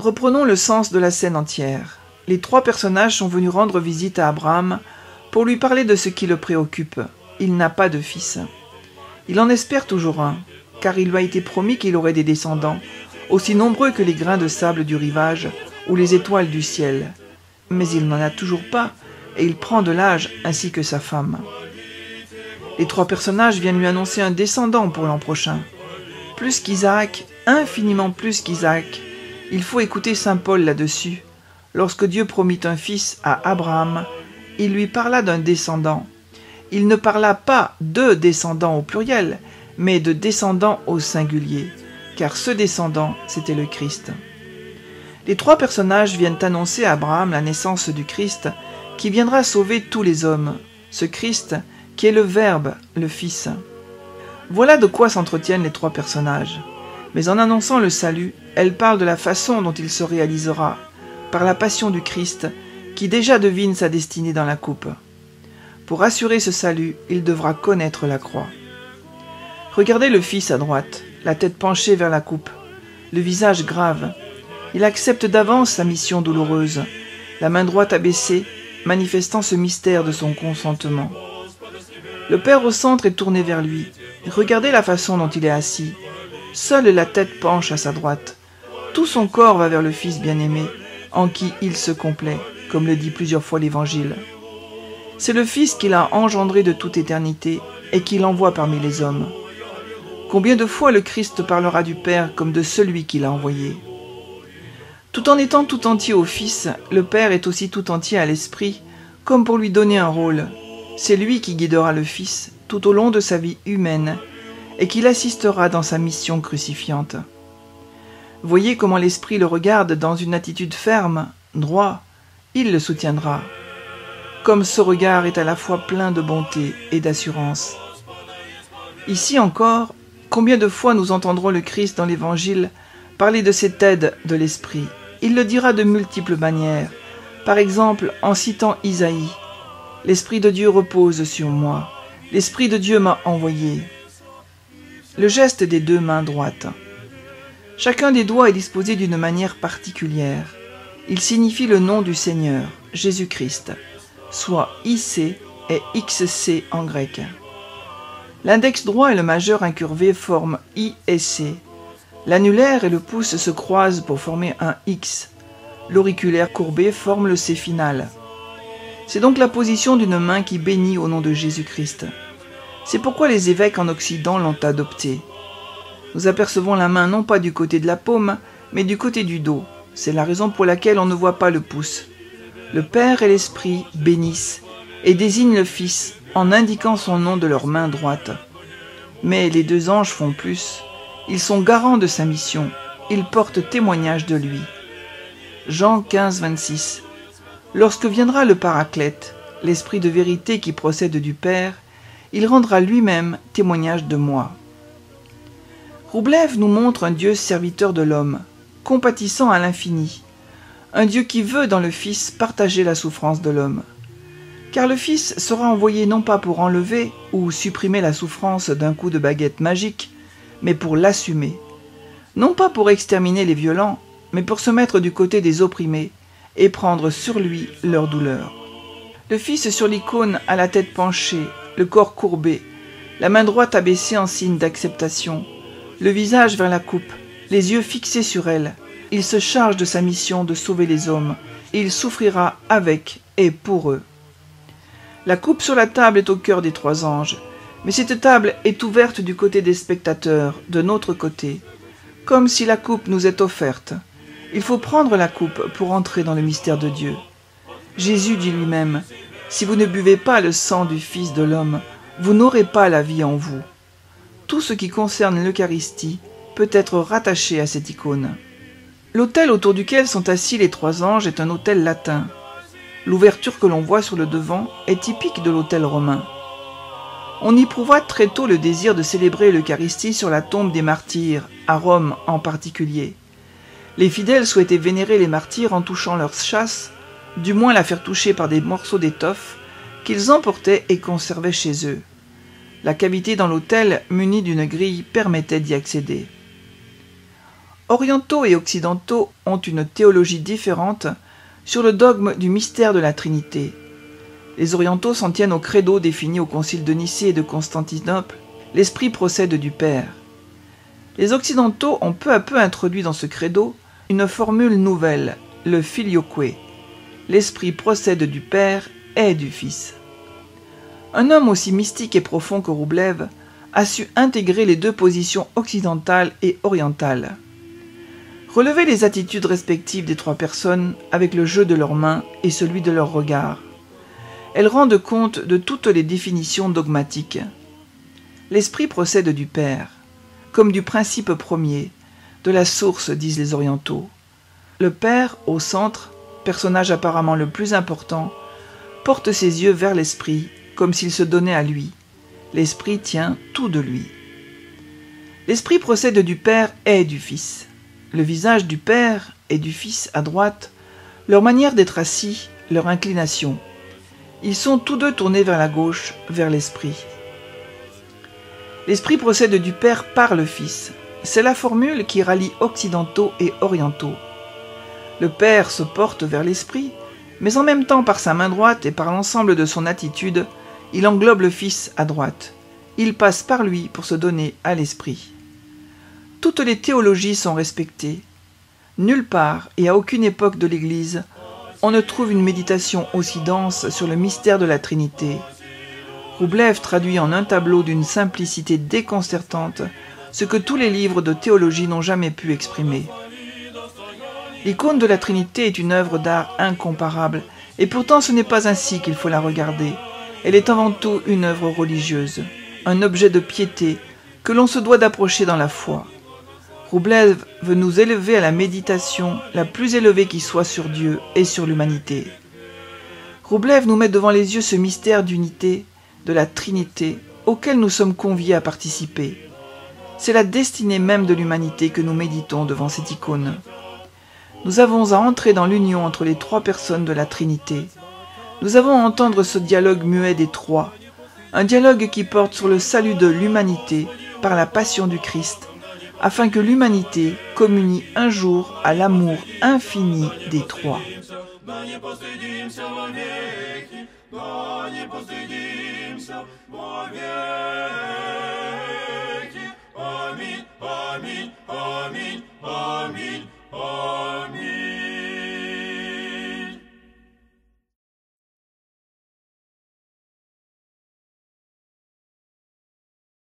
Reprenons le sens de la scène entière. Les trois personnages sont venus rendre visite à Abraham pour lui parler de ce qui le préoccupe. Il n'a pas de fils. Il en espère toujours un, car il lui a été promis qu'il aurait des descendants, aussi nombreux que les grains de sable du rivage ou les étoiles du ciel. Mais il n'en a toujours pas, et il prend de l'âge ainsi que sa femme. Les trois personnages viennent lui annoncer un descendant pour l'an prochain. Plus qu'Isaac, infiniment plus qu'Isaac. Il faut écouter saint Paul là-dessus. Lorsque Dieu promit un fils à Abraham, il lui parla d'un descendant. Il ne parla pas de descendant au pluriel, mais de descendant au singulier, car ce descendant, c'était le Christ. Les trois personnages viennent annoncer à Abraham la naissance du Christ, qui viendra sauver tous les hommes, ce Christ qui est le Verbe, le Fils. Voilà de quoi s'entretiennent les trois personnages. Mais en annonçant le salut, elle parle de la façon dont il se réalisera, par la passion du Christ, qui déjà devine sa destinée dans la coupe. Pour assurer ce salut, il devra connaître la croix. Regardez le Fils à droite, la tête penchée vers la coupe, le visage grave. Il accepte d'avance sa mission douloureuse, la main droite abaissée, manifestant ce mystère de son consentement. Le Père au centre est tourné vers lui. Regardez la façon dont il est assis. Seule la tête penche à sa droite. Tout son corps va vers le Fils bien-aimé, en qui il se complaît, comme le dit plusieurs fois l'Évangile. C'est le Fils qu'il a engendré de toute éternité et qu'il envoie parmi les hommes. Combien de fois le Christ parlera du Père comme de celui qu'il a envoyé? Tout en étant tout entier au Fils, le Père est aussi tout entier à l'Esprit, comme pour lui donner un rôle. C'est lui qui guidera le Fils tout au long de sa vie humaine et qui l'assistera dans sa mission crucifiante. Voyez comment l'Esprit le regarde dans une attitude ferme, droit, il le soutiendra. Comme ce regard est à la fois plein de bonté et d'assurance. Ici encore, combien de fois nous entendrons le Christ dans l'Évangile parler de cette aide de l'Esprit. Il le dira de multiples manières, par exemple en citant Isaïe. « L'Esprit de Dieu repose sur moi, l'Esprit de Dieu m'a envoyé. » Le geste des deux mains droites. Chacun des doigts est disposé d'une manière particulière. Il signifie le nom du Seigneur, Jésus-Christ, soit IC et XC en grec. L'index droit et le majeur incurvé forment I et C. L'annulaire et le pouce se croisent pour former un X. L'auriculaire courbé forme le C final. C'est donc la position d'une main qui bénit au nom de Jésus-Christ. C'est pourquoi les évêques en Occident l'ont adopté. Nous apercevons la main non pas du côté de la paume, mais du côté du dos. C'est la raison pour laquelle on ne voit pas le pouce. Le Père et l'Esprit bénissent et désignent le Fils en indiquant son nom de leur main droite. Mais les deux anges font plus. Ils sont garants de sa mission. Ils portent témoignage de lui. Jean 15, 26. Lorsque viendra le Paraclète, l'Esprit de vérité qui procède du Père, il rendra lui-même témoignage de moi. Roublev nous montre un Dieu serviteur de l'homme, compatissant à l'infini, un Dieu qui veut dans le Fils partager la souffrance de l'homme. Car le Fils sera envoyé non pas pour enlever ou supprimer la souffrance d'un coup de baguette magique, mais pour l'assumer. Non pas pour exterminer les violents, mais pour se mettre du côté des opprimés et prendre sur lui leur douleur. Le Fils sur l'icône a la tête penchée, le corps courbé, la main droite abaissée en signe d'acceptation, le visage vers la coupe, les yeux fixés sur elle. Il se charge de sa mission de sauver les hommes, et il souffrira avec et pour eux. La coupe sur la table est au cœur des trois anges, mais cette table est ouverte du côté des spectateurs, de notre côté, comme si la coupe nous est offerte. Il faut prendre la coupe pour entrer dans le mystère de Dieu. Jésus dit lui-même, « Si vous ne buvez pas le sang du Fils de l'homme, vous n'aurez pas la vie en vous. » Tout ce qui concerne l'Eucharistie peut être rattaché à cette icône. L'autel autour duquel sont assis les trois anges est un autel latin. L'ouverture que l'on voit sur le devant est typique de l'autel romain. On éprouva très tôt le désir de célébrer l'Eucharistie sur la tombe des martyrs, à Rome en particulier. Les fidèles souhaitaient vénérer les martyrs en touchant leur châsse, du moins la faire toucher par des morceaux d'étoffe qu'ils emportaient et conservaient chez eux. La cavité dans l'autel, munie d'une grille, permettait d'y accéder. Orientaux et occidentaux ont une théologie différente sur le dogme du mystère de la Trinité. Les orientaux s'en tiennent au credo défini au concile de Nicée et de Constantinople. L'Esprit procède du Père. Les occidentaux ont peu à peu introduit dans ce credo une formule nouvelle, le filioque. L'Esprit procède du Père et du Fils. Un homme aussi mystique et profond que Roublev a su intégrer les deux positions occidentales et orientales. Relever les attitudes respectives des trois personnes avec le jeu de leurs mains et celui de leurs regards. Elles rendent compte de toutes les définitions dogmatiques. L'Esprit procède du Père, comme du principe premier, de la source, disent les orientaux. Le Père, au centre, personnage apparemment le plus important, porte ses yeux vers l'Esprit, comme s'il se donnait à lui. L'Esprit tient tout de lui. L'Esprit procède du Père et du Fils. Le visage du Père et du Fils à droite, leur manière d'être assis, leur inclination. Ils sont tous deux tournés vers la gauche, vers l'Esprit. L'Esprit procède du Père par le Fils. C'est la formule qui rallie occidentaux et orientaux. Le Père se porte vers l'Esprit, mais en même temps par sa main droite et par l'ensemble de son attitude, il englobe le Fils à droite. Il passe par lui pour se donner à l'Esprit. Toutes les théologies sont respectées. Nulle part et à aucune époque de l'Église, on ne trouve une méditation aussi dense sur le mystère de la Trinité. Roublev traduit en un tableau d'une simplicité déconcertante ce que tous les livres de théologie n'ont jamais pu exprimer. L'icône de la Trinité est une œuvre d'art incomparable, et pourtant ce n'est pas ainsi qu'il faut la regarder. Elle est avant tout une œuvre religieuse, un objet de piété que l'on se doit d'approcher dans la foi. Roublev veut nous élever à la méditation la plus élevée qui soit sur Dieu et sur l'humanité. Roublev nous met devant les yeux ce mystère d'unité, de la Trinité, auquel nous sommes conviés à participer. C'est la destinée même de l'humanité que nous méditons devant cette icône. Nous avons à entrer dans l'union entre les trois personnes de la Trinité. Nous avons à entendre ce dialogue muet des trois, un dialogue qui porte sur le salut de l'humanité par la passion du Christ, afin que l'humanité communie un jour à l'amour infini des trois. Да не постыдимся вовеки, да не постыдимся вовеки.